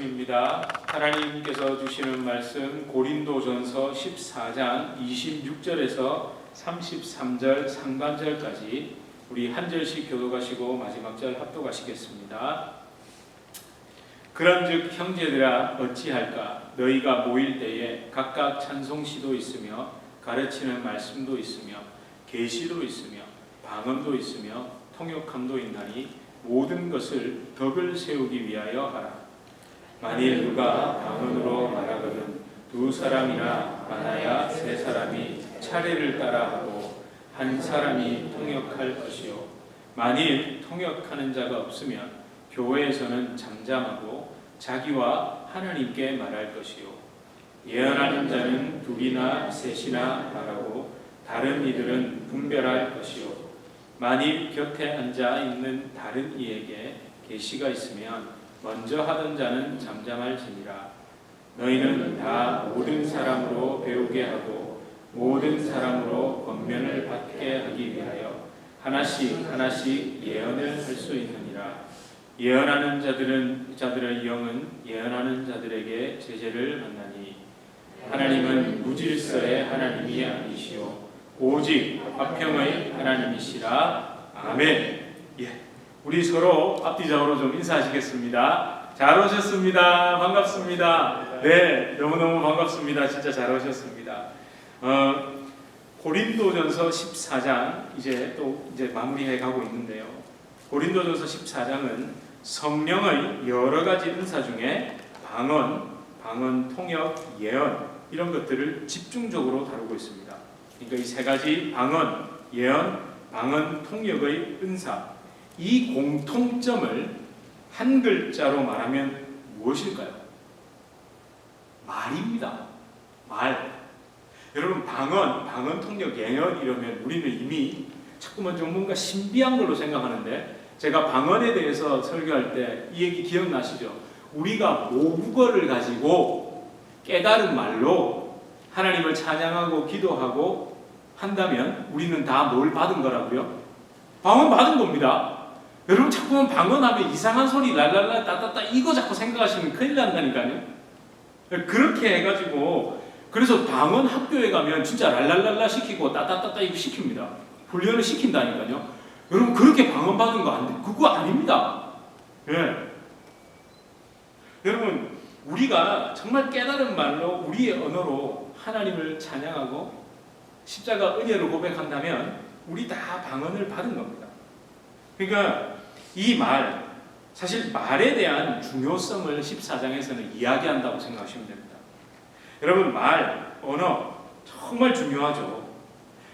입니다. 하나님께서 주시는 말씀 고린도전서 14장 26절에서 33절 상반절까지 우리 한 절씩 교독하시고 마지막 절 합독하시겠습니다. 그런즉 형제들아 어찌할까? 너희가 모일 때에 각각 찬송시도 있으며 가르치는 말씀도 있으며 계시도 있으며 방언도 있으며 통역함도 있나니 모든 것을 덕을 세우기 위하여 하라. 만일 누가 방언으로 말하거든 두 사람이나 많아야 세 사람이 차례를 따라하고 한 사람이 통역할 것이요 만일 통역하는 자가 없으면 교회에서는 잠잠하고 자기와 하나님께 말할 것이요 예언하는 자는 둘이나 셋이나 말하고 다른 이들은 분별할 것이요 만일 곁에 앉아 있는 다른 이에게 계시가 있으면 먼저 하던 자는 잠잠할지니라. 너희는 다 모든 사람으로 배우게 하고 모든 사람으로 권면을 받게 하기 위하여 하나씩 예언을 할 수 있느니라. 예언하는 자들의 영은 예언하는 자들에게 제재를 받나니 하나님은 무질서의 하나님이 아니시오 오직 화평의 하나님이시라. 아멘. 우리 서로 앞뒤적으로 좀 인사하시겠습니다. 잘 오셨습니다. 반갑습니다. 네, 너무너무 반갑습니다. 진짜 잘 오셨습니다. 고린도전서 14장 이제 마무리해 가고 있는데요. 고린도전서 14장은 성령의 여러 가지 은사 중에 방언, 통역, 예언 이런 것들을 집중적으로 다루고 있습니다. 그러니까 이 세 가지 방언, 예언, 방언, 통역의 은사 이 공통점을 한 글자로 말하면 무엇일까요? 말입니다. 말. 여러분 방언, 통역, 예언 이러면 우리는 이미 자꾸만 좀 뭔가 신비한 걸로 생각하는데 제가 방언에 대해서 설교할 때 이 얘기 기억나시죠? 우리가 모국어를 가지고 깨달은 말로 하나님을 찬양하고 기도하고 한다면 우리는 다 뭘 받은 거라고요? 방언 받은 겁니다. 여러분 자꾸만 방언하면 이상한 소리 랄랄라 따따따 이거 자꾸 생각하시면 큰일 난다니까요. 그렇게 해가지고 그래서 방언 학교에 가면 진짜 랄랄랄라 시키고 따따따따 이거 시킵니다. 훈련을 시킨다니까요. 여러분 그렇게 방언 받은 거 안 돼. 그거 아닙니다. 예. 여러분 우리가 정말 깨달은 말로 우리의 언어로 하나님을 찬양하고 십자가 은혜를 고백한다면 우리 다 방언을 받은 겁니다. 그러니까 이 말, 사실 말에 대한 중요성을 14장에서는 이야기한다고 생각하시면 됩니다. 여러분 말, 언어 정말 중요하죠.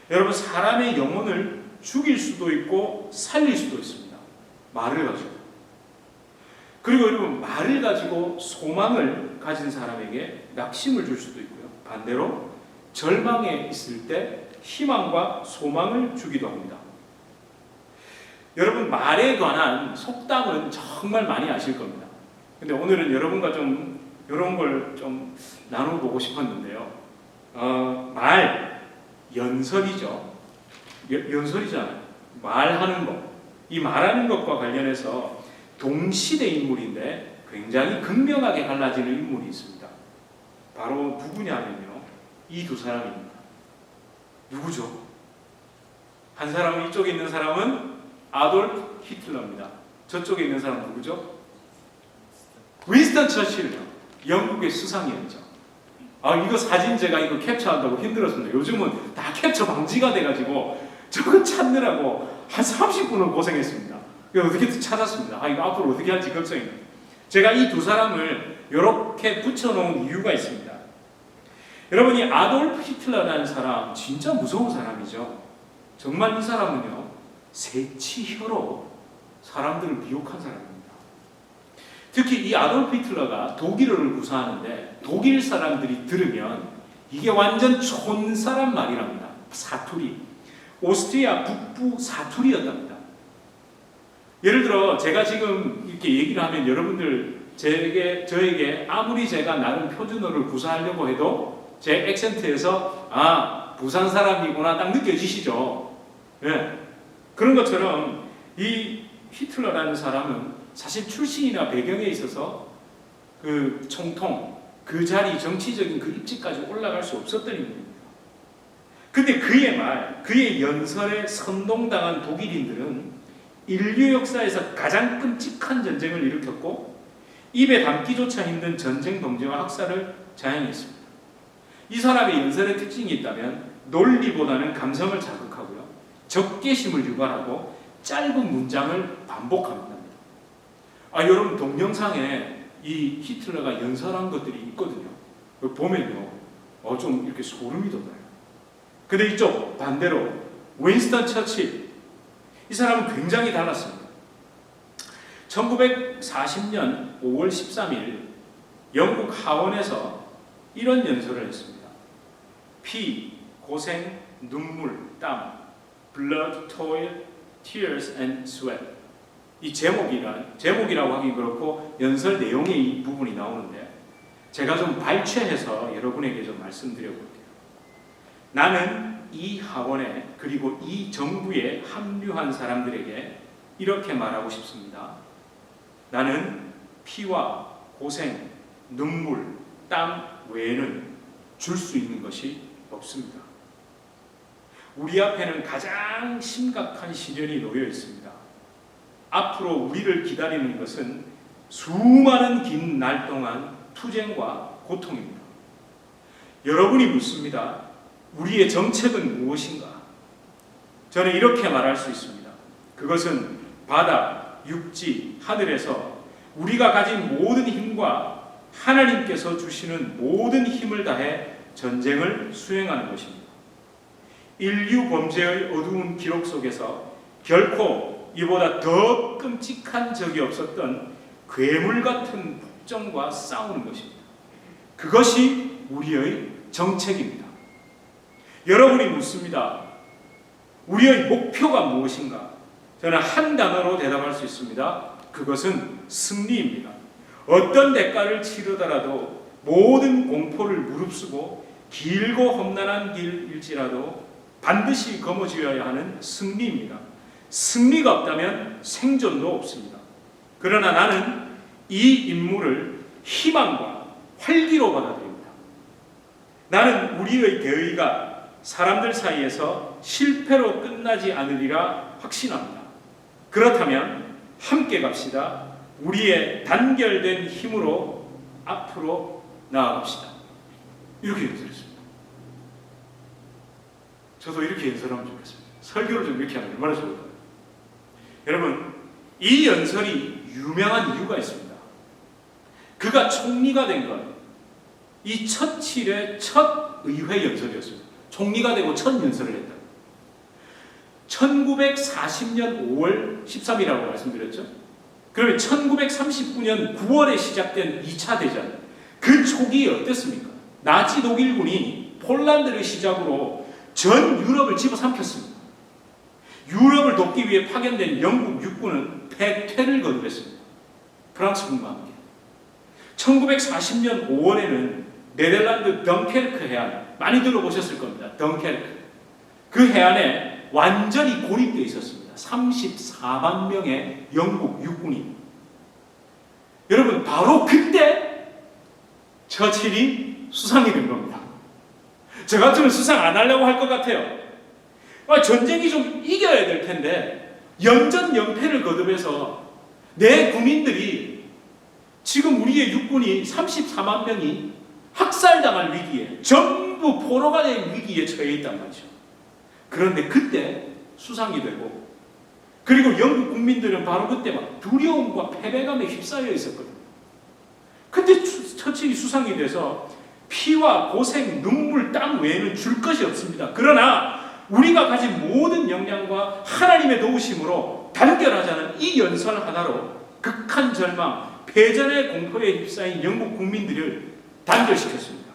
여러분 사람의 영혼을 죽일 수도 있고 살릴 수도 있습니다. 말을 가지고. 그리고 여러분 말을 가지고 소망을 가진 사람에게 낙심을 줄 수도 있고요. 반대로 절망에 있을 때 희망과 소망을 주기도 합니다. 여러분 말에 관한 속담은 정말 많이 아실 겁니다. 근데 오늘은 여러분과 좀 이런 걸 좀 나눠보고 싶었는데요. 말, 연설이죠. 연설이잖아요. 말하는 것. 이 말하는 것과 관련해서 동시대 인물인데 굉장히 극명하게 갈라지는 인물이 있습니다. 바로 누구냐면요. 이 두 사람입니다. 누구죠? 한 사람은 이쪽에 있는 사람은 아돌프 히틀러입니다. 저쪽에 있는 사람은 누구죠? 윈스턴 처칠이요. 영국의 수상이었죠. 이거 사진 제가 이거 캡처한다고 힘들었습니다. 요즘은 다 캡처 방지가 돼가지고 저거 찾느라고 한 30분을 고생했습니다. 어떻게 찾았습니다. 이거 앞으로 어떻게 할지 걱정입니다. 제가 이 두 사람을 이렇게 붙여놓은 이유가 있습니다. 여러분이 아돌프 히틀러라는 사람 진짜 무서운 사람이죠. 정말 이 사람은요. 새치혀로 사람들을 미혹한 사람입니다. 특히 이 아돌프 히틀러가 독일어를 구사하는데 독일 사람들이 들으면 이게 완전 촌사람 말이랍니다. 사투리. 오스트리아 북부 사투리였답니다. 예를 들어 제가 지금 이렇게 얘기를 하면 여러분들 저에게 아무리 제가 나름 표준어를 구사하려고 해도 제 액센트에서 부산 사람이구나 딱 느껴지시죠? 예. 그런 것처럼 이 히틀러라는 사람은 사실 출신이나 배경에 있어서 그 총통, 그 자리 정치적인 그 입지까지 올라갈 수 없었던 인물입니다. 근데 그의 말, 그의 연설에 선동당한 독일인들은 인류 역사에서 가장 끔찍한 전쟁을 일으켰고 입에 담기조차 힘든 전쟁 범죄와 학살을 자행했습니다. 이 사람의 연설의 특징이 있다면 논리보다는 감성을 자극하고요, 적개심을 유발하고 짧은 문장을 반복합니다. 여러분 동영상에 이 히틀러가 연설한 것들이 있거든요. 보면요, 좀 이렇게 소름이 돋아요. 근데 이쪽 반대로 윈스턴 처칠, 이 사람은 굉장히 달랐습니다. 1940년 5월 13일 영국 하원에서 이런 연설을 했습니다. 피, 고생, 눈물, 땀, blood, toil, tears and sweat. 이 제목이라고 하기 그렇고 연설 내용의 이 부분이 나오는데 제가 좀 발췌해서 여러분에게 좀 말씀드려 볼게요. 나는 이 학원에 그리고 이 정부에 합류한 사람들에게 이렇게 말하고 싶습니다. 나는 피와 고생, 눈물, 땀 외에는 줄 수 있는 것이 없습니다. 우리 앞에는 가장 심각한 시련이 놓여 있습니다. 앞으로 우리를 기다리는 것은 수많은 긴 날 동안 투쟁과 고통입니다. 여러분이 묻습니다. 우리의 정책은 무엇인가? 저는 이렇게 말할 수 있습니다. 그것은 바다, 육지, 하늘에서 우리가 가진 모든 힘과 하나님께서 주시는 모든 힘을 다해 전쟁을 수행하는 것입니다. 인류 범죄의 어두운 기록 속에서 결코 이보다 더 끔찍한 적이 없었던 괴물 같은 폭정과 싸우는 것입니다. 그것이 우리의 정책입니다. 여러분이 묻습니다. 우리의 목표가 무엇인가? 저는 한 단어로 대답할 수 있습니다. 그것은 승리입니다. 어떤 대가를 치르더라도 모든 공포를 무릅쓰고 길고 험난한 길일지라도 반드시 거머쥐어야 하는 승리입니다. 승리가 없다면 생존도 없습니다. 그러나 나는 이 임무를 희망과 활기로 받아들입니다. 나는 우리의 대의가 사람들 사이에서 실패로 끝나지 않으리라 확신합니다. 그렇다면 함께 갑시다. 우리의 단결된 힘으로 앞으로 나아갑시다. 이렇게 연설했습니다. 저도 이렇게 연설하면 좋겠습니다. 설교를 좀 이렇게 하면 얼마나 좋을까요? 여러분, 이 연설이 유명한 이유가 있습니다. 그가 총리가 된 건 이 처칠의 첫 의회 연설이었습니다. 총리가 되고 첫 연설을 했다. 1940년 5월 13일이라고 말씀드렸죠. 그러면 1939년 9월에 시작된 2차 대전, 그 초기에 어땠습니까? 나치 독일군이 폴란드를 시작으로 전 유럽을 집어삼켰습니다. 유럽을 돕기 위해 파견된 영국 육군은 패퇴를 거듭했습니다. 프랑스군과 함께. 1940년 5월에는 네덜란드 덩케르크 해안, 많이 들어보셨을 겁니다. 덩케르크. 그 해안에 완전히 고립되어 있었습니다. 34만 명의 영국 육군이. 여러분, 바로 그때 처칠이 수상이 된 겁니다. 저 같으면 수상 안 하려고 할 것 같아요. 전쟁이 좀 이겨야 될 텐데 연전 연패를 거듭해서 내 국민들이 지금 우리의 육군이 34만 명이 학살당할 위기에, 전부 포로가 된 위기에 처해 있단 말이죠. 그런데 그때 수상이 되고, 그리고 영국 국민들은 바로 그때 막 두려움과 패배감에 휩싸여 있었거든요. 근데 처칠이 수상이 돼서 피와 고생, 눈물, 땀 외에는 줄 것이 없습니다. 그러나 우리가 가진 모든 역량과 하나님의 도우심으로 단결하자는 이 연설 하나로 극한 절망, 패전의 공포에 휩싸인 영국 국민들을 단결시켰습니다.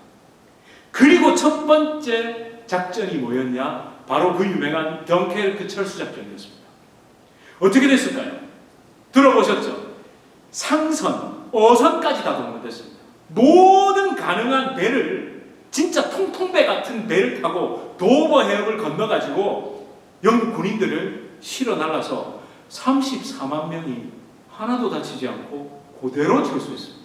그리고 첫 번째 작전이 뭐였냐? 바로 그 유명한 덩케르크 철수작전이었습니다. 어떻게 됐을까요? 들어보셨죠? 상선, 어선까지 다 동원됐습니다. 모든 가능한 배를, 진짜 통통배 같은 배를 타고 도버 해역을 건너가지고 영국 군인들을 실어 날라서 34만 명이 하나도 다치지 않고 그대로 철수했습니다.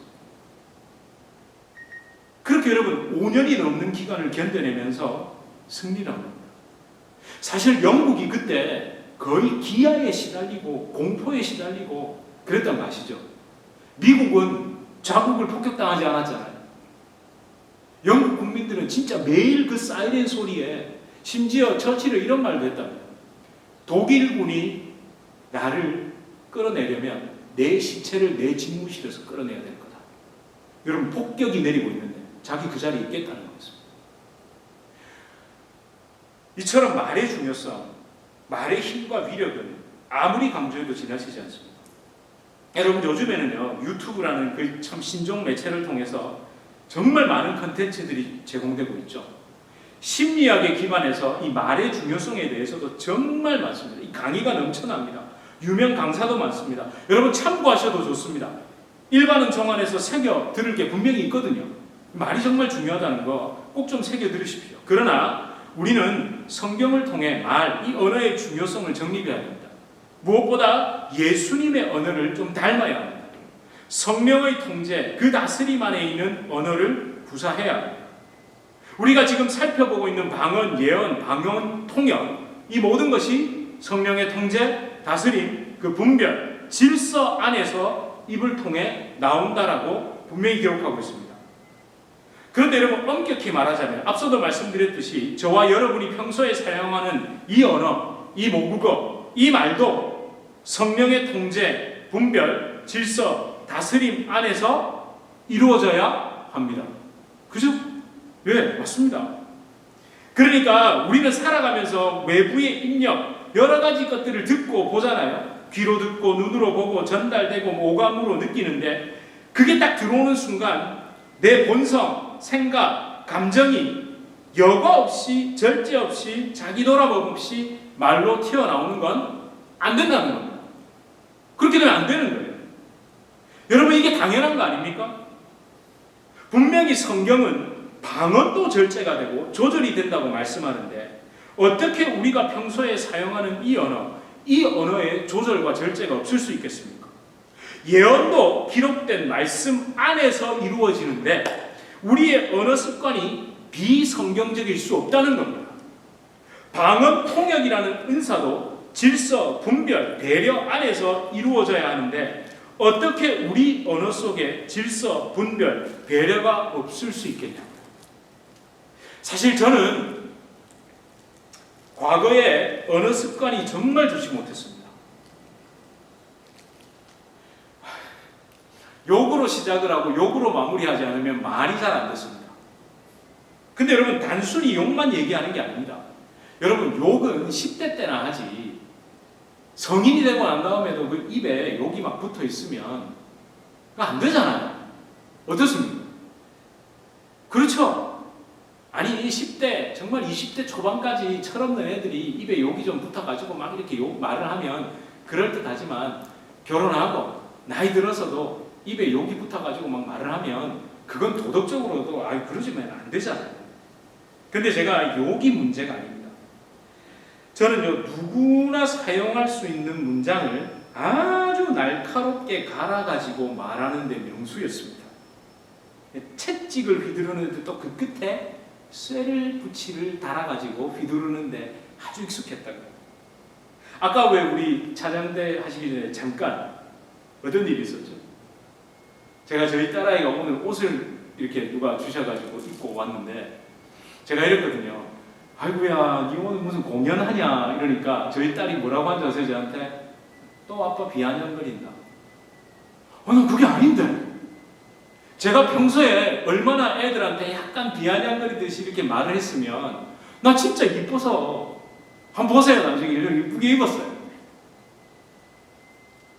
그렇게 여러분 5년이 넘는 기간을 견뎌내면서 승리를 합니다. 사실 영국이 그때 거의 기아에 시달리고 공포에 시달리고 그랬던 거 아시죠? 미국은 자국을 폭격당하지 않았잖아요. 영국 국민들은 진짜 매일 그 사이렌 소리에, 심지어 처칠은 이런 말도 했답니다. 독일군이 나를 끌어내려면 내 시체를 내 집무실에서 끌어내야 될 거다. 여러분, 폭격이 내리고 있는데 자기 그 자리에 있겠다는 거였습니다. 이처럼 말의 중요성, 말의 힘과 위력은 아무리 강조해도 지나치지 않습니다. 여러분, 요즘에는요, 유튜브라는 그 참 신종 매체를 통해서 정말 많은 컨텐츠들이 제공되고 있죠. 심리학에 기반해서 이 말의 중요성에 대해서도 정말 많습니다. 이 강의가 넘쳐납니다. 유명 강사도 많습니다. 여러분, 참고하셔도 좋습니다. 일반은 정안에서 새겨 들을 게 분명히 있거든요. 말이 정말 중요하다는 거 꼭 좀 새겨 들으십시오. 그러나 우리는 성경을 통해 말, 이 언어의 중요성을 정립해야 합니다. 무엇보다 예수님의 언어를 좀 닮아야 합니다. 성령의 통제, 그 다스림 안에 있는 언어를 구사해야 합니다. 우리가 지금 살펴보고 있는 방언, 예언, 방언, 통역, 이 모든 것이 성령의 통제, 다스림, 그 분별, 질서 안에서 입을 통해 나온다라고 분명히 기록하고 있습니다. 그런데 여러분, 엄격히 말하자면 앞서도 말씀드렸듯이 저와 여러분이 평소에 사용하는 이 언어, 이 모국어, 이 말도 성령의 통제, 분별, 질서, 다스림 안에서 이루어져야 합니다. 그죠? 네, 맞습니다. 그러니까 우리는 살아가면서 외부의 입력, 여러 가지 것들을 듣고 보잖아요. 귀로 듣고 눈으로 보고 전달되고 오감으로 느끼는데, 그게 딱 들어오는 순간 내 본성, 생각, 감정이 여과 없이, 절제 없이, 자기 돌아봄 없이 말로 튀어나오는 건 안 된다는 겁니다. 그렇게 되면 안 되는 거예요. 여러분, 이게 당연한 거 아닙니까? 분명히 성경은 방언도 절제가 되고 조절이 된다고 말씀하는데, 어떻게 우리가 평소에 사용하는 이 언어에 조절과 절제가 없을 수 있겠습니까? 예언도 기록된 말씀 안에서 이루어지는데 우리의 언어 습관이 비성경적일 수 없다는 겁니다. 방언 통역이라는 은사도 질서, 분별, 배려 안에서 이루어져야 하는데 어떻게 우리 언어 속에 질서, 분별, 배려가 없을 수 있겠냐고요. 사실 저는 과거에 언어 습관이 정말 좋지 못했습니다. 욕으로 시작을 하고 욕으로 마무리하지 않으면 말이 잘 안 됐습니다. 근데 여러분, 단순히 욕만 얘기하는 게 아닙니다. 여러분, 욕은 10대 때나 하지, 성인이 되고 난 다음에도 그 입에 욕이 막 붙어 있으면 안 되잖아요. 어떻습니까? 그렇죠? 아니, 10대, 정말 20대 초반까지 철없는 애들이 입에 욕이 좀 붙어가지고 막 이렇게 말을 하면 그럴듯하지만, 결혼하고 나이 들어서도 입에 욕이 붙어가지고 막 말을 하면 그건 도덕적으로도 그러지면 안 되잖아요. 근데 제가 욕이 문제가 아닙니다. 저는요, 누구나 사용할 수 있는 문장을 아주 날카롭게 갈아가지고 말하는 데 명수였습니다. 채찍을 휘두르는데 또 그 끝에 쇠를 붙이를 달아가지고 휘두르는데 아주 익숙했다고요. 아까 왜 우리 찬양대 하시기 전에 잠깐 어떤 일이 있었죠? 제가 저희 딸아이가 오늘 옷을 이렇게 누가 주셔가지고 입고 왔는데 제가 이랬거든요. 아이고야, 니 오늘 무슨 공연하냐? 이러니까 저희 딸이 뭐라고 하는지 아세요? 저한테? 또 아빠 비아냥거린다. 난 그게 아닌데. 제가 평소에 얼마나 애들한테 약간 비아냥거리듯이 이렇게 말을 했으면 나 진짜 이뻐서 한번 보세요. 나중에 이쁘게 입었어요.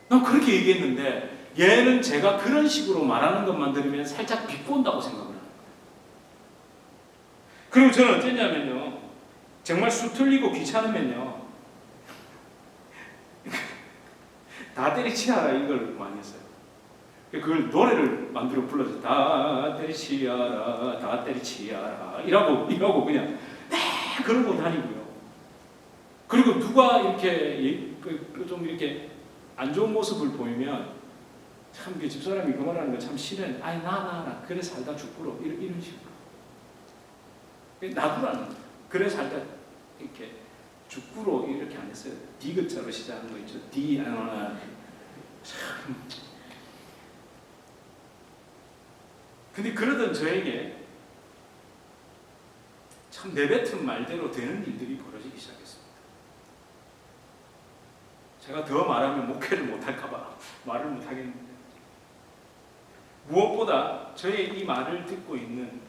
난 그렇게 얘기했는데 얘는 제가 그런 식으로 말하는 것만 들으면 살짝 비꼰다고 생각을 하는 거예요. 그리고 저는 어땠냐면요, 정말 수틀리고 귀찮으면요 다 때리치라 이걸 많이 했어요. 그걸 노래를 만들어 불러서 다 때리치야라, 다 때리치야라 이라고 그냥 그러고 다니고요. 그리고 누가 이렇게 좀 이렇게 안 좋은 모습을 보이면 참 그 집사람이 그 말하는 거 참 싫은. 아니 나 그래 살다 죽구로 이런 식으로. 놔두라는 거예요. 그래 살다 이렇게 죽구로 이렇게 안 했어요. 디귿자로 시작하는 거 있죠. 참. 근데 그러던 저에게 참 내뱉은 말대로 되는 일들이 벌어지기 시작했습니다. 제가 더 말하면 목회를 못할까봐 말을 못하겠는데, 무엇보다 저의 이 말을 듣고 있는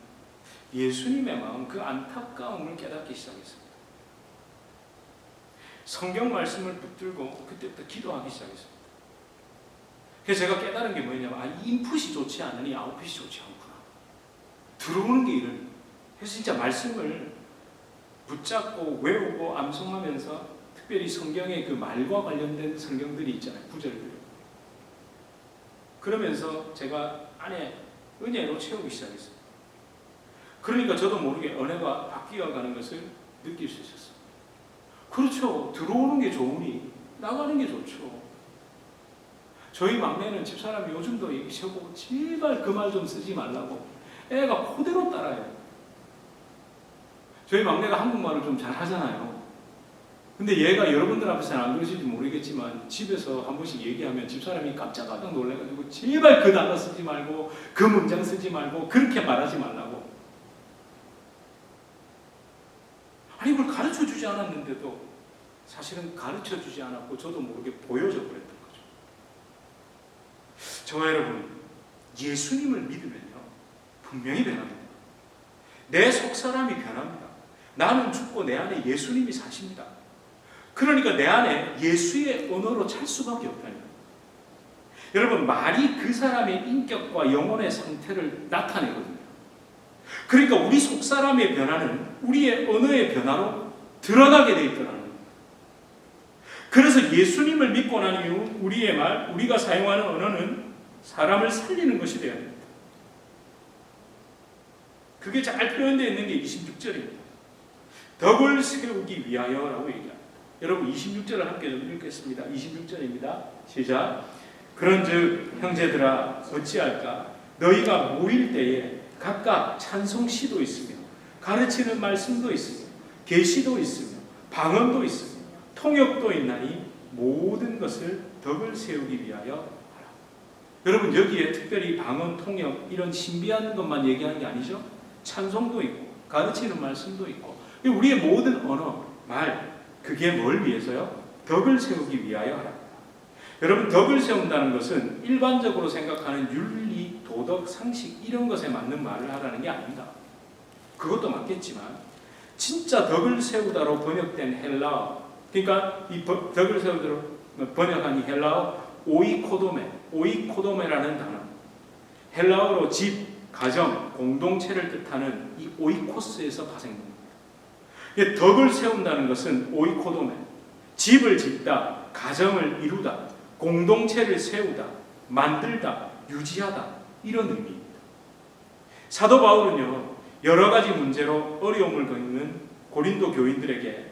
예수님의 마음, 그 안타까움을 깨닫기 시작했습니다. 성경 말씀을 붙들고 그때부터 기도하기 시작했습니다. 그래서 제가 깨달은 게 뭐냐면, 인풋이 좋지 않으니 아웃풋이 좋지 않구나. 들어오는 게 이런. 그래서 진짜 말씀을 붙잡고 외우고 암송하면서, 특별히 성경의 그 말과 관련된 성경들이 있잖아요. 구절들. 그러면서 제가 안에 은혜로 채우기 시작했어요. 그러니까 저도 모르게 은혜가 바뀌어가는 것을 느낄 수 있었어요. 그렇죠. 들어오는 게 좋으니 나가는 게 좋죠. 저희 막내는 집사람이 요즘도 얘기하고, 제발 그 말 좀 쓰지 말라고. 애가 그대로 따라요. 저희 막내가 한국말을 좀 잘 하잖아요. 근데 얘가 여러분들 앞에서는 안 그러실지 모르겠지만, 집에서 한 번씩 얘기하면 집사람이 깜짝깜짝 놀래가지고, 제발 그 단어 쓰지 말고 그 문장 쓰지 말고 그렇게 말하지 말라고. 아니 이걸 가르쳐주지 않았는데도 사실은 가르쳐주지 않았고 저도 모르게 보여져 버렸던 거죠. 저와 여러분, 예수님을 믿으면요 분명히 변합니다. 내 속사람이 변합니다. 나는 죽고 내 안에 예수님이 사십니다. 그러니까 내 안에 예수의 언어로 찰 수밖에 없다는 거예요. 여러분, 말이 그 사람의 인격과 영혼의 상태를 나타내거든요. 그러니까 우리 속사람의 변화는 우리의 언어의 변화로 드러나게 되어 있더라는 거예요. 그래서 예수님을 믿고 난 이후 우리의 말, 우리가 사용하는 언어는 사람을 살리는 것이 되어야 됩니다. 그게 잘 표현되어 있는 게 26절입니다. 덕을 세우기 위하여라고 얘기합니다. 여러분 26절을 함께 좀 읽겠습니다. 26절입니다. 시작. 그런즉 형제들아 어찌할까? 너희가 모일 때에 각각 찬송시도 있으며 가르치는 말씀도 있으며 계시도 있으며 방언도 있으며 통역도 있나니 모든 것을 덕을 세우기 위하여 하라. 여러분 여기에 특별히 방언, 통역 이런 신비한 것만 얘기하는 게 아니죠. 찬송도 있고 가르치는 말씀도 있고 우리의 모든 언어, 말 그게 뭘 위해서요? 덕을 세우기 위하여 하라. 여러분 덕을 세운다는 것은 일반적으로 생각하는 윤리, 도덕, 상식 이런 것에 맞는 말을 하라는 게 아닙니다. 그것도 맞겠지만 진짜 덕을 세우다로 번역된 헬라어, 그러니까 이 덕을 세우다로 번역한 이 헬라어 오이코도메라는 단어, 헬라어로 집, 가정, 공동체를 뜻하는 이 오이코스에서 파생됩니다. 덕을 세운다는 것은 오이코도메, 집을 짓다, 가정을 이루다, 공동체를 세우다, 만들다, 유지하다 이런 의미입니다. 사도 바울은요 여러 가지 문제로 어려움을 겪는 고린도 교인들에게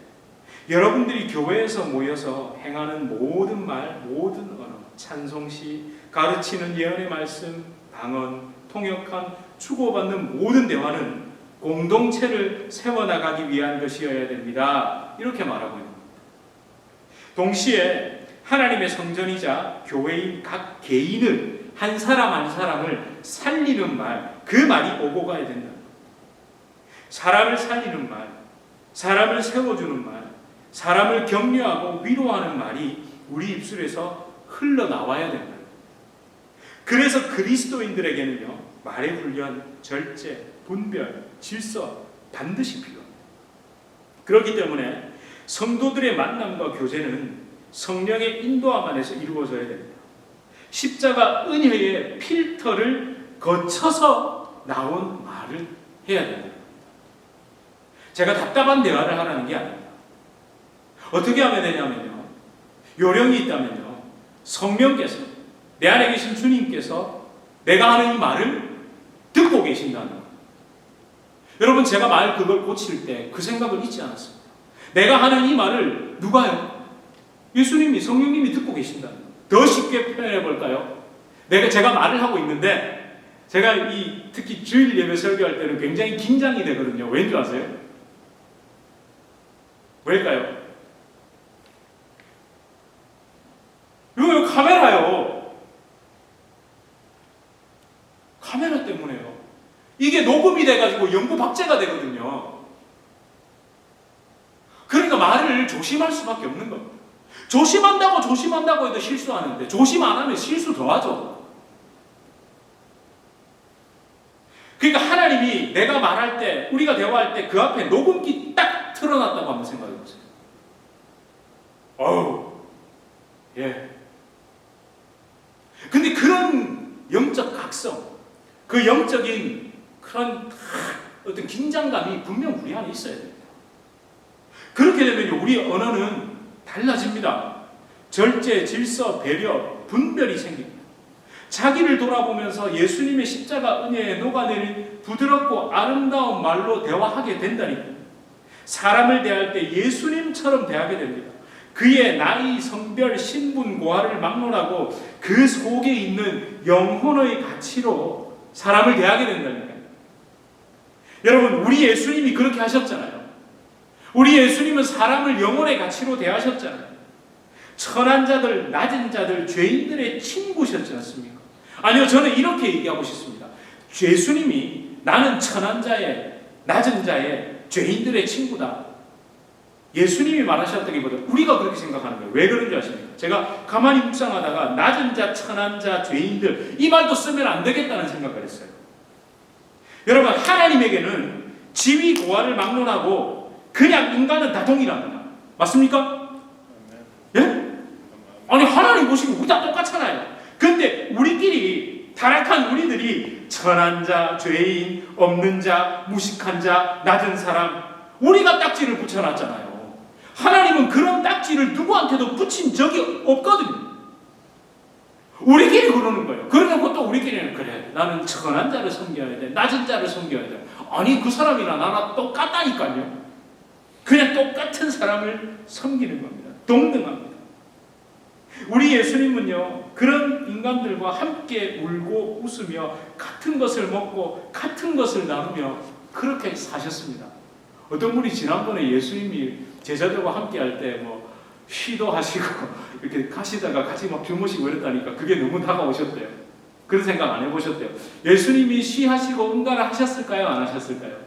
여러분들이 교회에서 모여서 행하는 모든 말, 모든 언어, 찬송시, 가르치는 예언의 말씀, 방언, 통역한, 주고받는 모든 대화는 공동체를 세워나가기 위한 것이어야 됩니다. 이렇게 말하고 있습니다. 동시에 하나님의 성전이자 교회인 각 개인을 한 사람 한 사람을 살리는 말, 그 말이 오고 가야 된다. 사람을 살리는 말, 사람을 세워주는 말, 사람을 격려하고 위로하는 말이 우리 입술에서 흘러나와야 된다. 그래서 그리스도인들에게는요 말의 훈련, 절제, 분별, 질서 반드시 필요합니다. 그렇기 때문에 성도들의 만남과 교제는 성령의 인도함 안에서 이루어져야 됩니다. 십자가 은혜의 필터를 거쳐서 나온 말을 해야 됩니다. 제가 답답한 대화를 하라는 게 아닙니다. 어떻게 하면 되냐면요, 요령이 있다면요, 성령께서, 내 안에 계신 주님께서 내가 하는 이 말을 듣고 계신다는 거예요. 여러분 제가 말 그걸 고칠 때 그 생각을 잊지 않았습니다. 내가 하는 이 말을 누가요? 예수님이, 성령님이 듣고 계신다는 거예요. 더 쉽게 표현해 볼까요? 제가 말을 하고 있는데 제가 특히 주일 예배 설교할 때는 굉장히 긴장이 되거든요. 왠 줄 아세요? 왜일까요? 이거 카메라요. 카메라 때문에요. 이게 녹음이 돼가지고 연구 박제가 되거든요. 그러니까 말을 조심할 수밖에 없는 겁니다. 조심한다고 해도 실수하는데 조심 안 하면 실수 더 하죠. 그러니까 하나님이 내가 말할 때, 우리가 대화할 때 그 앞에 녹음기 딱 틀어놨다고 한번 생각해 보세요. 예. 근데 그런 영적 각성, 그 영적인 그런 어떤 긴장감이 분명 우리 안에 있어야 됩니다. 그렇게 되면 우리 언어는 달라집니다. 절제, 질서, 배려, 분별이 생깁니다. 자기를 돌아보면서 예수님의 십자가 은혜에 녹아내린 부드럽고 아름다운 말로 대화하게 된다니까. 사람을 대할 때 예수님처럼 대하게 됩니다. 그의 나이, 성별, 신분, 고하를 막론하고 그 속에 있는 영혼의 가치로 사람을 대하게 된다니까요. 여러분, 우리 예수님이 그렇게 하셨잖아요. 우리 예수님은 사람을 영혼의 가치로 대하셨잖아요. 천한 자들, 낮은 자들, 죄인들의 친구셨지 않습니까? 아니요, 저는 이렇게 얘기하고 싶습니다. 예수님이 나는 천한 자의, 낮은 자의, 죄인들의 친구다. 예수님이 말하셨다기보다 우리가 그렇게 생각하는 거예요. 왜 그런지 아십니까? 제가 가만히 묵상하다가 낮은 자, 천한 자, 죄인들 이 말도 쓰면 안 되겠다는 생각을 했어요. 여러분, 하나님에게는 지위, 고하를 막론하고 그냥 인간은 다 동일합니다. 맞습니까? 예? 아니, 하나님 보시고 우리 다 똑같잖아요. 근데 우리끼리, 타락한 우리들이 천한 자, 죄인, 없는 자, 무식한 자, 낮은 사람, 우리가 딱지를 붙여놨잖아요. 하나님은 그런 딱지를 누구한테도 붙인 적이 없거든요. 우리끼리 그러는 거예요. 그러면 또 우리끼리는 그래, 나는 천한 자를 섬겨야 돼, 낮은 자를 섬겨야 돼. 아니, 그 사람이나 나랑 똑같다니까요. 그냥 똑같은 사람을 섬기는 겁니다. 동등합니다. 우리 예수님은요, 그런 인간들과 함께 울고 웃으며 같은 것을 먹고 같은 것을 나누며 그렇게 사셨습니다. 어떤 분이 지난번에 예수님이 제자들과 함께 할 때 쉬도 하시고 이렇게 가시다가 같이 막 주무시고 이랬다니까 그게 너무 다가오셨대요. 그런 생각 안 해보셨대요. 예수님이 쉬하시고 응가를 하셨을까요? 안 하셨을까요?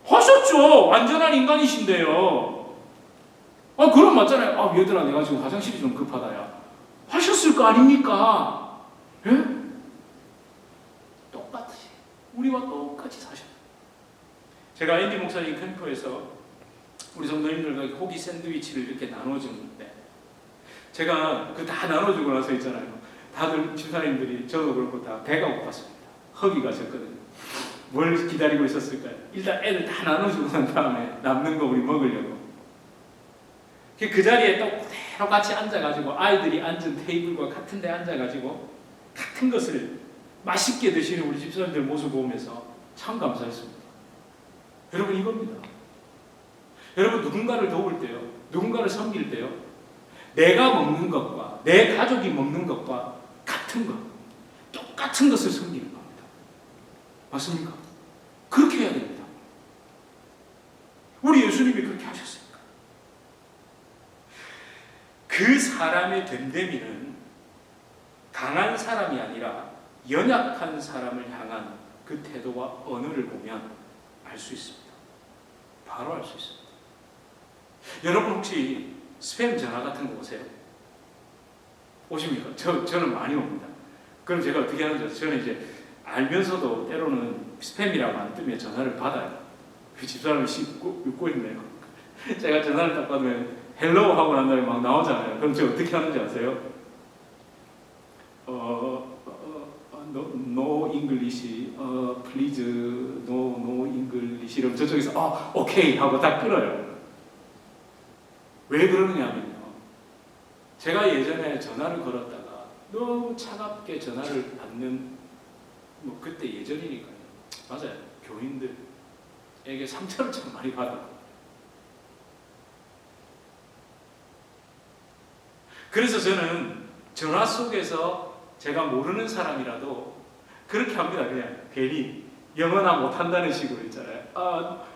하셨죠. 완전한 인간이신데요. 그럼 맞잖아요. 얘들아, 내가 지금 화장실이 좀 급하다, 야. 하셨을 거 아닙니까? 예? 똑같이, 우리와 똑같이 사셨어요. 제가 앤디 목사님 캠프에서 우리 성도님들과 고기 샌드위치를 이렇게 나눠주는데, 제가 그 다 나눠주고 나서 있잖아요. 다들 집사님들이, 저도 그렇고 다 배가 고팠습니다. 허기가 졌거든요. 뭘 기다리고 있었을까요? 일단 애들 다 나눠주고 난 다음에 남는 거 우리 먹으려고. 그 자리에 또 그대로 같이 앉아가지고 아이들이 앉은 테이블과 같은 데 앉아가지고 같은 것을 맛있게 드시는 우리 집사님들 모습 보면서 참 감사했습니다. 여러분, 이겁니다. 여러분, 누군가를 도울 때요, 누군가를 섬길 때요, 내가 먹는 것과 내 가족이 먹는 것과 같은 것, 똑같은 것을 섬기는 겁니다. 맞습니까? 그렇게 해야 됩니다. 우리 예수님이 그렇게 하셨습니다. 그 사람의 됨됨이는 강한 사람이 아니라 연약한 사람을 향한 그 태도와 언어를 보면 알 수 있습니다. 바로 알 수 있습니다. 여러분, 혹시 스팸 전화 같은 거 오세요? 오십니까? 저는 많이 옵니다. 그럼 제가 어떻게 하는지, 저는 이제 알면서도 때로는 스팸이라고 안 뜨면 전화를 받아요. 그 집사람이 웃고 있네요. 제가 전화를 딱 받으면 헬로우 하고 난 다음에 막 나오잖아요. 그럼 제가 어떻게 하는지 아세요? No English, please, no English. 이러면 저쪽에서 오케이 하고 다 끊어요. 왜 그러느냐면요, 제가 예전에 전화를 걸었다가 너무 차갑게 전화를 받는, 그때 예전이니까요. 맞아요. 교인들에게 상처를 참 많이 받았고, 그래서 저는 전화 속에서 제가 모르는 사람이라도 그렇게 합니다. 그냥 괜히 영어나 못한다는 식으로 있잖아요.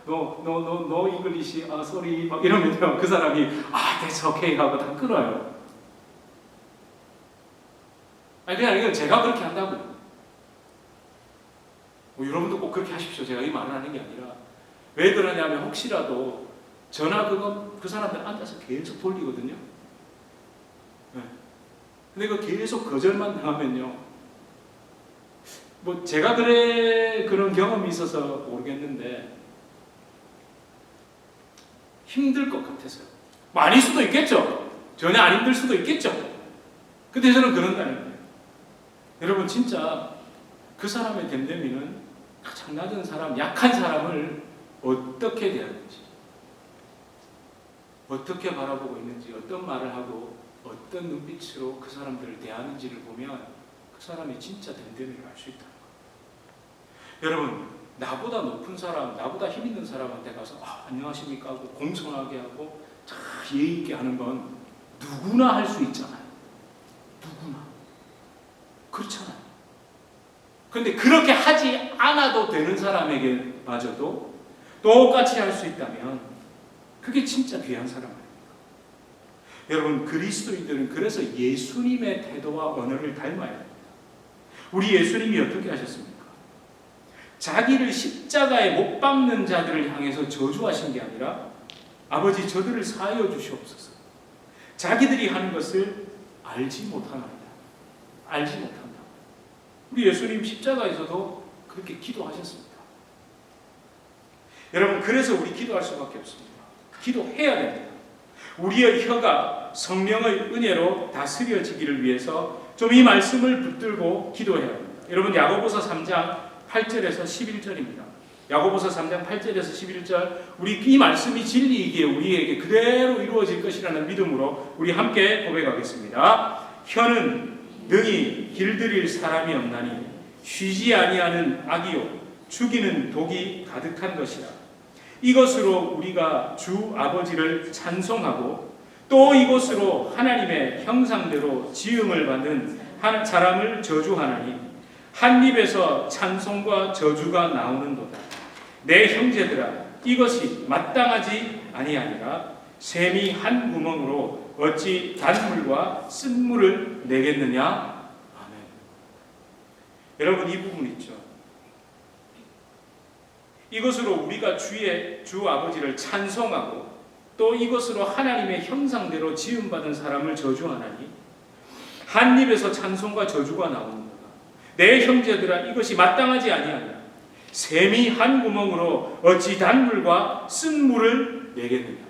너 이글리시, 쏘리 막 이러면요, 그 사람이 that's okay 하고 다 끊어요. 그냥 이건 제가 그렇게 한다고요. 여러분도 꼭 그렇게 하십시오. 제가 이 말을 하는 게 아니라. 왜 그러냐면 혹시라도 전화 그 사람들 앉아서 계속 돌리거든요. 네. 근데 그 계속 거절만 당하면요. 제가 그런 경험이 있어서 모르겠는데 힘들 것 같아서요. 아닐 수도 있겠죠. 전혀 안 힘들 수도 있겠죠. 근데 저는 그런다는 거예요. 여러분 진짜 그 사람의 됨됨이는 가장 낮은 사람, 약한 사람을 어떻게 대하는지, 어떻게 바라보고 있는지, 어떤 말을 하고 어떤 눈빛으로 그 사람들을 대하는지를 보면 그 사람이 진짜 됨됨이를 알 수 있다는 거예요. 여러분, 나보다 높은 사람, 나보다 힘 있는 사람한테 가서 안녕하십니까 하고 공손하게 하고 예의 있게 하는 건 누구나 할 수 있잖아요. 누구나. 그렇잖아요. 그런데 그렇게 하지 않아도 되는 사람에게 마저도 똑같이 할 수 있다면 그게 진짜 귀한 사람 아닙니까? 여러분, 그리스도인들은 그래서 예수님의 태도와 언어를 닮아야 합니다. 우리 예수님이 어떻게 하셨습니까? 자기를 십자가에 못 박는 자들을 향해서 저주하신 게 아니라 아버지 저들을 사하여 주시옵소서. 자기들이 하는 것을 알지 못하나이다. 알지 못한다. 우리 예수님 십자가에서도 그렇게 기도하셨습니다. 여러분, 그래서 우리 기도할 수밖에 없습니다. 기도해야 됩니다. 우리의 혀가 성령의 은혜로 다스려지기를 위해서 좀 이 말씀을 붙들고 기도해야 합니다. 여러분, 야고보서 3장 8절에서 11절입니다. 야고보서 3장 8절에서 11절, 우리 이 말씀이 진리이기에 우리에게 그대로 이루어질 것이라는 믿음으로 우리 함께 고백하겠습니다. 혀는 능히 길들일 사람이 없나니 쉬지 아니하는 악이요 죽이는 독이 가득한 것이라. 이것으로 우리가 주 아버지를 찬송하고 또 이것으로 하나님의 형상대로 지음을 받은 한 사람을 저주하나니 한 입에서 찬송과 저주가 나오는도다. 내 형제들아, 이것이 마땅하지 아니하니라. 샘이 한 구멍으로 어찌 단물과 쓴물을 내겠느냐. 아멘. 여러분, 이 부분 있죠. 이것으로 우리가 주 아버지를 찬송하고 또 이것으로 하나님의 형상대로 지음받은 사람을 저주하나니 한 입에서 찬송과 저주가 나오는 거다. 내 형제들아, 이것이 마땅하지 아니하냐. 샘이 한 구멍으로 어찌 단물과 쓴물을 내겠느냐.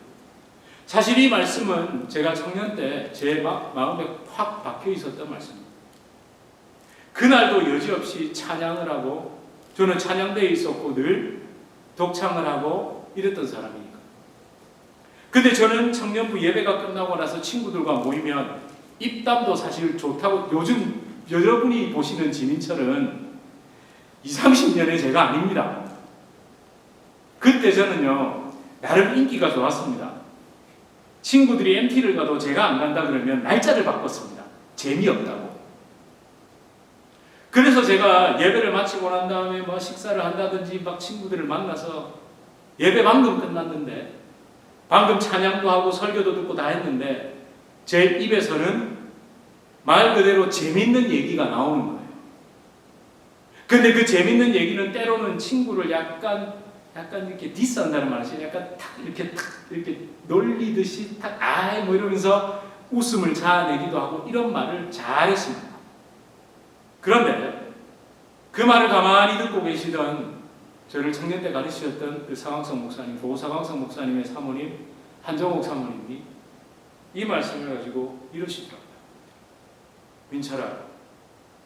사실 이 말씀은 제가 청년 때 제 마음에 확 박혀 있었던 말씀입니다. 그날도 여지없이 찬양을 하고, 저는 찬양대에 있었고 늘 독창을 하고 이랬던 사람이니까. 근데 저는 청년부 예배가 끝나고 나서 친구들과 모이면 입담도 사실 좋다고, 요즘 여러분이 보시는 지민철은 20, 30년의 제가 아닙니다. 그때 저는요, 나름 인기가 좋았습니다. 친구들이 MT를 가도 제가 안 간다 그러면 날짜를 바꿨습니다. 재미없다고. 그래서 제가 예배를 마치고 난 다음에 식사를 한다든지 친구들을 만나서 예배 방금 끝났는데, 방금 찬양도 하고 설교도 듣고 다 했는데 제 입에서는 말 그대로 재밌는 얘기가 나오는 거예요. 근데 그 재밌는 얘기는 때로는 친구를 약간 이렇게 디스한다는 말이죠. 약간 탁 이렇게 놀리듯이 이러면서 웃음을 자아내기도 하고 이런 말을 잘했습니다. 그런데 그 말을 가만히 듣고 계시던 저를 청년 때 가르치셨던 그 사광석 목사님, 도사광석 목사님의 사모님 한정옥 사모님이 이 말씀을 가지고 이러시더라고요. 민철아,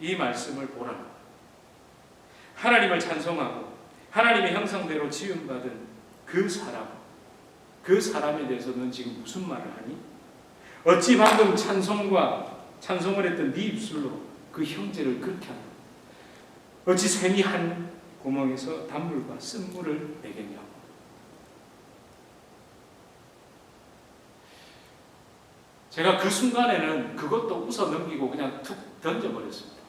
이 말씀을 보라. 하나님을 찬송하고 하나님의 형상대로 지음받은 그 사람에 대해서는 지금 무슨 말을 하니? 어찌 방금 찬송을 했던 네 입술로 그 형제를 그렇게 하나? 어찌 샘이 한 구멍에서 단물과 쓴물을 내겠냐고. 제가 그 순간에는 그것도 웃어 넘기고 그냥 툭 던져버렸습니다.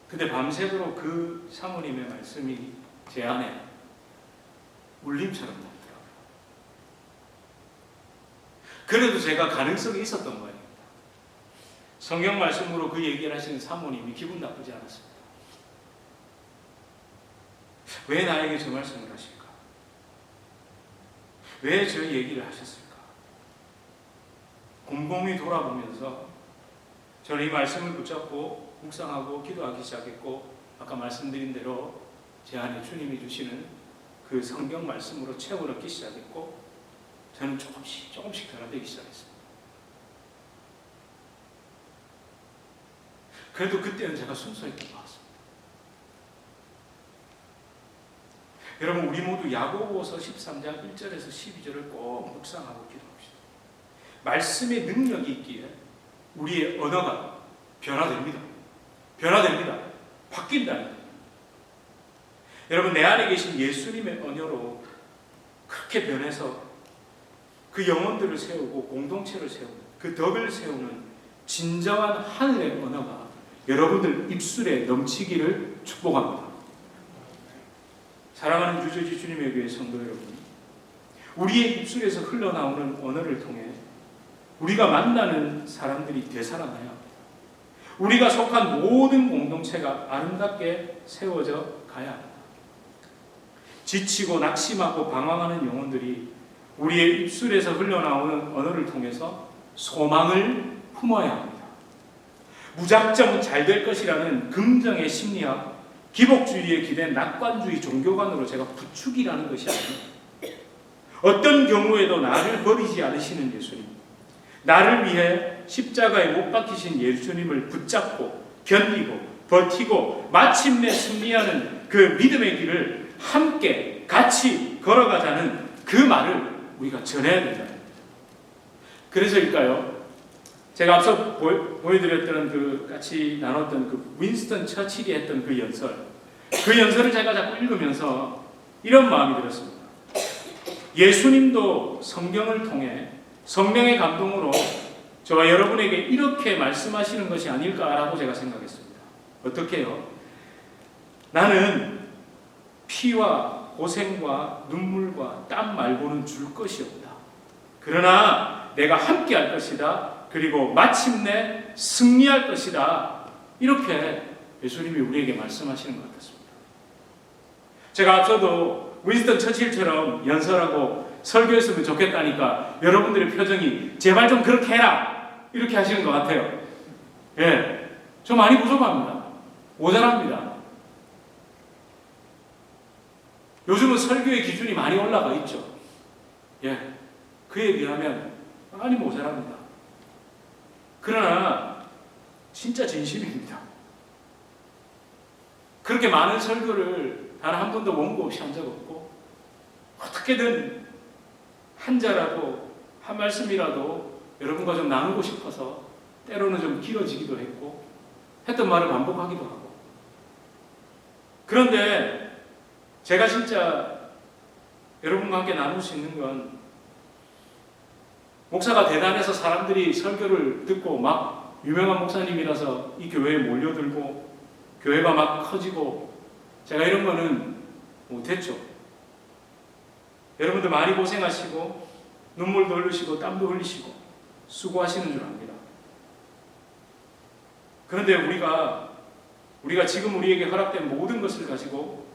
근데 밤새도록 그 사모님의 말씀이 제 안에 울림처럼 나더라고요. 그래도 제가 가능성이 있었던 거예요. 성경 말씀으로 그 얘기를 하시는 사모님이 기분 나쁘지 않았습니다. 왜 나에게 저 말씀을 하실까? 왜 저 얘기를 하셨을까? 곰곰이 돌아보면서 저는 이 말씀을 붙잡고 묵상하고 기도하기 시작했고, 아까 말씀드린 대로 제 안에 주님이 주시는 그 성경 말씀으로 채워 넣기 시작했고, 저는 조금씩 변화되기 시작했습니다. 그래도 그때는 제가 순수했던 것 같습니다. 여러분, 우리 모두 야고보서 13장 1절에서 12절을 꼭 묵상하고 기도합시다. 말씀의 능력이 있기에 우리의 언어가 변화됩니다. 바뀐다니까. 여러분, 내 안에 계신 예수님의 언어로 그렇게 변해서 그 영혼들을 세우고 공동체를 세우는, 그 덕을 세우는 진정한 하늘의 언어가 여러분들 입술에 넘치기를 축복합니다. 사랑하는 유저지 주님의 교회 성도 여러분, 우리의 입술에서 흘러나오는 언어를 통해 우리가 만나는 사람들이 되살아나야 우리가 속한 모든 공동체가 아름답게 세워져 가야 합니다. 지치고 낙심하고 방황하는 영혼들이 우리의 입술에서 흘러나오는 언어를 통해서 소망을 품어야 합니다. 무작정 잘 될 것이라는 긍정의 심리학, 기복주의에 기댄 낙관주의 종교관으로 제가 부추기라는 것이 아닙니다. 어떤 경우에도 나를 버리지 않으시는 예수님, 나를 위해 십자가에 못 박히신 예수님을 붙잡고 견디고 버티고 마침내 승리하는 그 믿음의 길을 함께 같이 걸어가자는 그 말을 우리가 전해야 된다. 그래서일까요? 제가 앞서 보여드렸던 그 같이 나눴던 그 윈스턴 처칠이 했던 그 연설을 제가 자꾸 읽으면서 이런 마음이 들었습니다. 예수님도 성경을 통해 성령의 감동으로 저와 여러분에게 이렇게 말씀하시는 것이 아닐까라고 제가 생각했습니다. 어떻게요? 나는 피와 고생과 눈물과 땀 말고는 줄 것이 없다. 그러나 내가 함께 할 것이다. 그리고 마침내 승리할 것이다. 이렇게 예수님이 우리에게 말씀하시는 것 같습니다. 제가 앞서도 윈스턴 처칠처럼 연설하고 설교했으면 좋겠다니까 여러분들의 표정이 제발 좀 그렇게 해라 이렇게 하시는 것 같아요. 예, 저 많이 부족합니다. 모자랍니다. 요즘은 설교의 기준이 많이 올라가 있죠. 예, 그에 비하면 많이 모자랍니다. 그러나 진짜 진심입니다. 그렇게 많은 설교를 단 한 번도 원고 없이 한 적 없고, 어떻게든 한 자라도 한 말씀이라도 여러분과 좀 나누고 싶어서 때로는 좀 길어지기도 했고 했던 말을 반복하기도 하고, 그런데 제가 진짜 여러분과 함께 나눌 수 있는 건, 목사가 대단해서 사람들이 설교를 듣고 막 유명한 목사님이라서 이 교회에 몰려들고 교회가 막 커지고, 제가 이런 거는 못했죠. 여러분들 많이 고생하시고 눈물도 흘리시고 땀도 흘리시고 수고하시는 줄 압니다. 그런데 우리가 지금 우리에게 허락된 모든 것을 가지고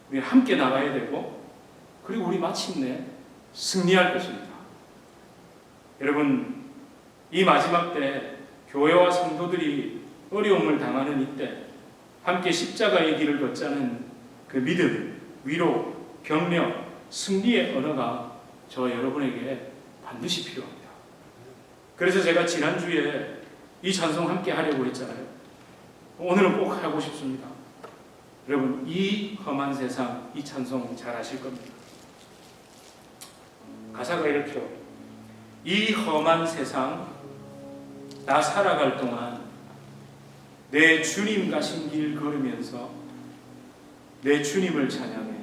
우리 함께 나가야 되고, 그리고 우리 마침내 승리할 것입니다. 여러분, 이 마지막 때 교회와 성도들이 어려움을 당하는 이때 함께 십자가의 길을 걷자는 그 믿음, 위로, 격려, 승리의 언어가 저와 여러분에게 반드시 필요합니다. 그래서 제가 지난주에 이 찬송 함께 하려고 했잖아요. 오늘은 꼭 하고 싶습니다. 여러분, 이 험한 세상, 이 찬송 잘 아실 겁니다. 가사가 이렇게요. 이 험한 세상 나 살아갈 동안 내 주님 가신 길 걸으면서 내 주님을 찬양해.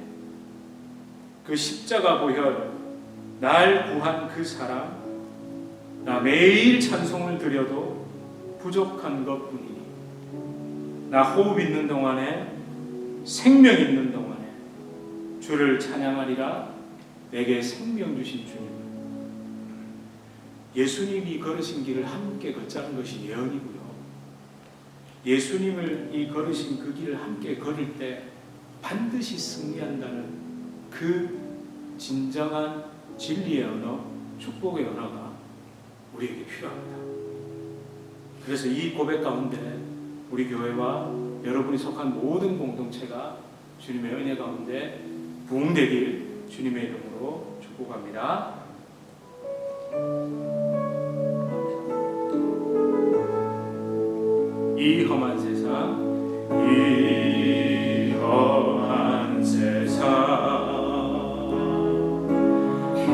그 십자가 보혈 날 구한 그 사랑, 나 매일 찬송을 드려도 부족한 것뿐이니 나 호흡 있는 동안에, 생명 있는 동안에 주를 찬양하리라. 내게 생명 주신 주님, 예수님이 걸으신 길을 함께 걷자는 것이 예언이고요. 예수님을 이 걸으신 그 길을 함께 걸을 때 반드시 승리한다는 그 진정한 진리의 언어, 축복의 언어가 우리에게 필요합니다. 그래서 이 고백 가운데 우리 교회와 여러분이 속한 모든 공동체가 주님의 은혜 가운데 부흥되길 주님의 이름으로 축복합니다. 이 험한 세상, 이 험한 세상,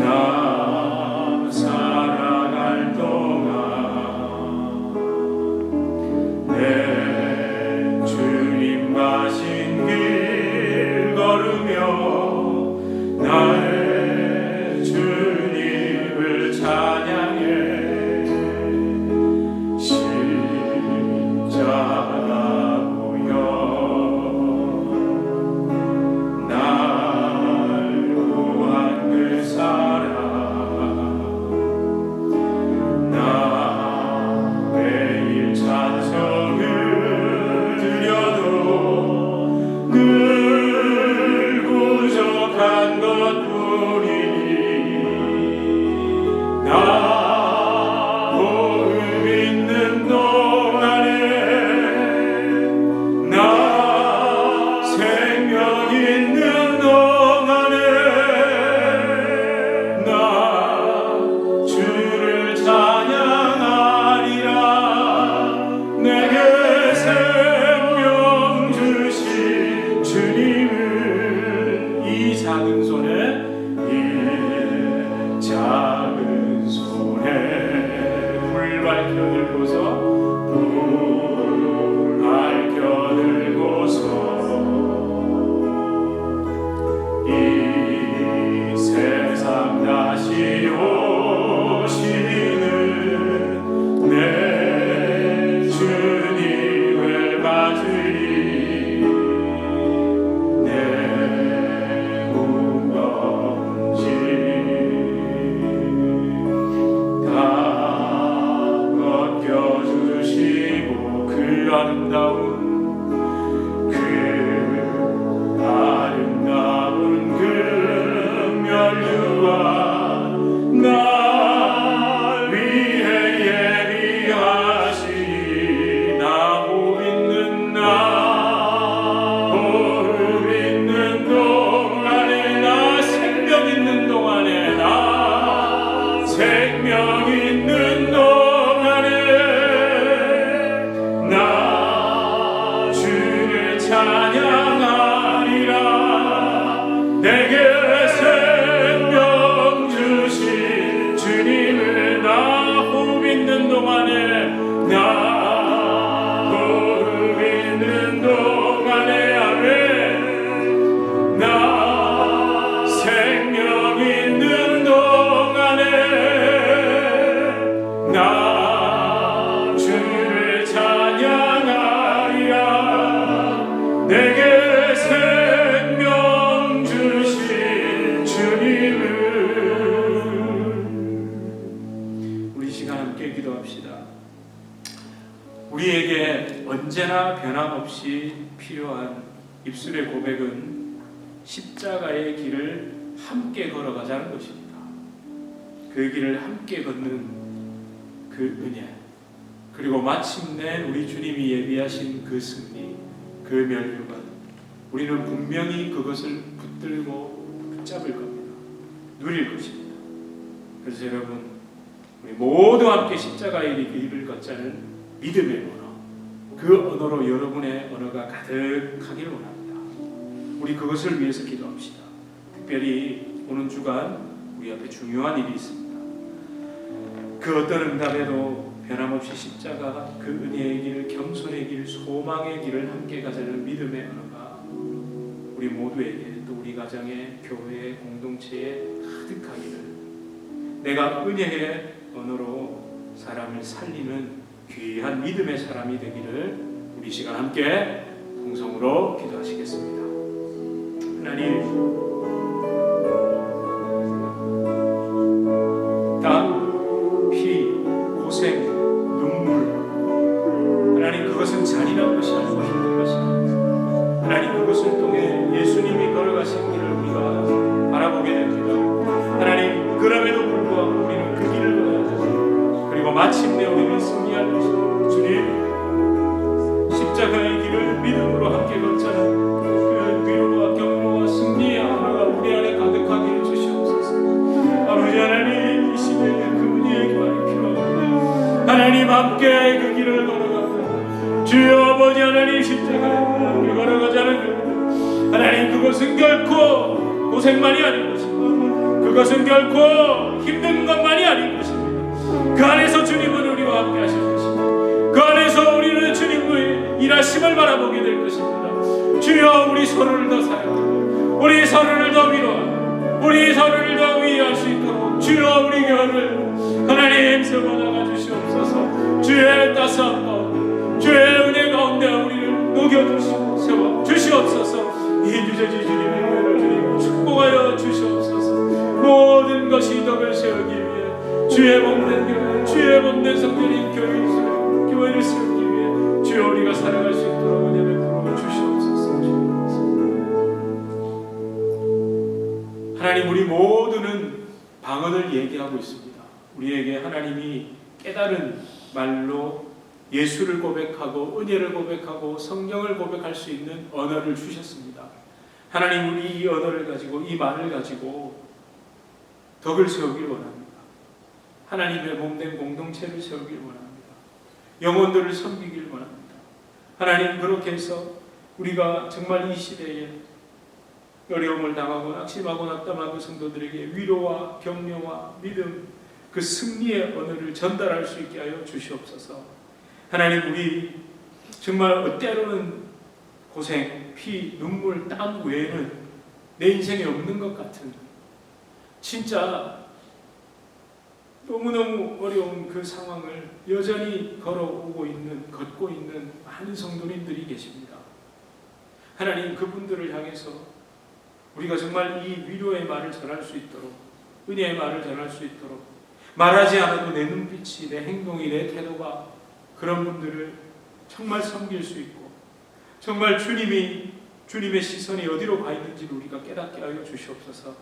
나 살아갈 동안 내 주님 가신 길 걸으며 나의 주님을 찬양해. 우리에게 언제나 변함없이 필요한 입술의 고백은 십자가의 길을 함께 걸어가자는 것입니다. 그 길을 함께 걷는 그 은혜, 그리고 마침내 우리 주님이 예비하신 그 승리, 그 면류관, 우리는 분명히 그것을 붙들고 붙잡을 겁니다. 누릴 것입니다. 그래서 여러분, 우리 모두 함께 십자가의 길을 걷자는 믿음의 언어, 그 언어로 여러분의 언어가 가득하기를 원합니다. 우리 그것을 위해서 기도합시다. 특별히 오는 주간 우리 앞에 중요한 일이 있습니다. 그 어떤 응답에도 변함없이 십자가, 그 은혜의 길, 겸손의 길, 소망의 길을 함께 가자는 믿음의 언어가 우리 모두에게, 또 우리 가정의, 교회의, 공동체에 가득하기를, 내가 은혜의 언어로 사람을 살리는 귀한 믿음의 사람이 되기를 우리 이 시간 함께 동성으로 기도하시겠습니다. 하나님, 땀, 피, 고생, 눈물, 하나님 그것은 잔인한 것이 아니고 힘든 것입니다. 하나님 그것을 통해 예수님이 걸어가신 길을 우리가 바라보게 됩니다. 하나님 그럼에도 불구하고 우리는 그 길을 걸어야 됩니다. 그리고 마침내 우리는 승리할 것입니다. 주님, 십자가의 길을 믿음으로 함께 걷자는 그 위로와 격려와 승리의 언어가 우리 안에 가득하게 주시옵소서. 아버지 하나님, 이 시대에 그 은혜의 교환이 필요합니다. 하나님 함께 그 길을 걸어가고 주여 아버지 하나님 십자가의 길을 함께 걸어가자는 겁니다. 하나님 그것은 결코 고생만이 아닌 것입니다. 그것은 결코 힘든 것만이 아닌 것입니다. 그 안에서 주님은 우리와 함께 하실 것입니다. 그 안에서 우리는 주님의 일하심을 바라보게 될 것입니다. 주여 우리 서로를 더 사랑하고 우리 서로를 더 위로하고 우리 서로를 더 위로할 수 있도록 주여 우리 교회를 하나님 세워나가 주시옵소서. 주의 따스한 마음 주의 은혜 가운데 우리를 녹여주시고 세워 주시옵소서. 이 유재지 주님의 교회를 주님 축복하여 주시옵소서. 모든 것이 덕을 세우기 위해 주의 몸된 교회 주의 몸된 성전인 교회를 세우기 위해 주여 우리가 살아갈 수 있도록 은혜를 부어 주시옵소서. 하나님, 우리 모두는 방언을 얘기하고 있습니다. 우리에게 하나님이 깨달은 말로 예수를 고백하고 은혜를 고백하고 성경을 고백할 수 있는 언어를 주셨습니다. 하나님, 우리 이 언어를 가지고 이 말을 가지고 덕을 세우길 원합니다. 하나님의 몸된 공동체를 세우길 원합니다. 영혼들을 섬기길 원합니다. 하나님, 그렇게 해서 우리가 정말 이 시대에 어려움을 당하고 낙심하고 낙담하고 성도들에게 위로와 격려와 믿음, 그 승리의 언어를 전달할 수 있게 하여 주시옵소서. 하나님, 우리 정말 때로는 고생, 피, 눈물, 땀 외에는 내 인생에 없는 것 같은 진짜 너무너무 어려운 그 상황을 여전히 걷고 있는 많은 성도님들이 계십니다. 하나님, 그분들을 향해서 우리가 정말 이 위로의 말을 전할 수 있도록, 은혜의 말을 전할 수 있도록, 말하지 않아도 내 눈빛이, 내 행동이, 내 태도가 그런 분들을 정말 섬길 수 있고, 정말 주님의 시선이 어디로 가 있는지를 우리가 깨닫게 하여 주시옵소서.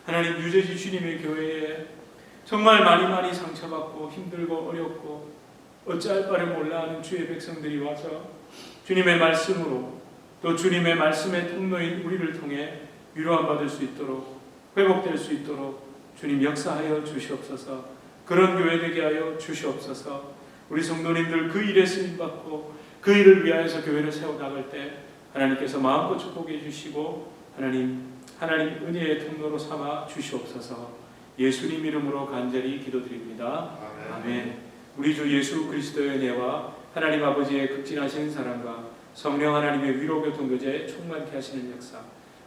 하나님, 유재지 주님의 교회에 정말 많이 상처받고 힘들고 어렵고 어찌할 바를 몰라 하는 주의 백성들이 와서 주님의 말씀으로, 또 주님의 말씀의 통로인 우리를 통해 위로함 받을 수 있도록, 회복될 수 있도록 주님 역사하여 주시옵소서. 그런 교회 되게 하여 주시옵소서. 우리 성도님들 그 일에 쓰임받고 그 일을 위하여서 교회를 세워나갈 때 하나님께서 마음껏 축복해 주시고 하나님 은혜의 통로로 삼아 주시옵소서. 예수님 이름으로 간절히 기도드립니다. 아멘. 우리 주 예수 그리스도의 은혜와 하나님 아버지의 극진하신 사랑과 성령 하나님의 위로 교통교제 충만케 하시는 역사,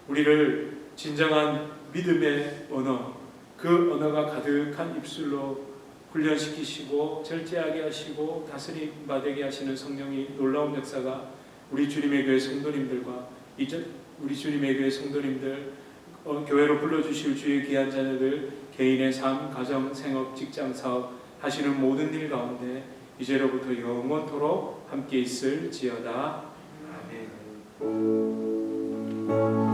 우리를 진정한 믿음의 언어, 그 언어가 가득한 입술로 훈련시키시고 절제하게 하시고 다스림 받게 하시는 성령이 놀라운 역사가 우리 주님의 교회 성도님들과 우리 주님의 교회 성도님들, 교회로 불러주실 주의 귀한 자녀들 개인의 삶, 가정, 생업, 직장, 사업 하시는 모든 일 가운데 이제로부터 영원토록 함께 있을지어다. 아멘.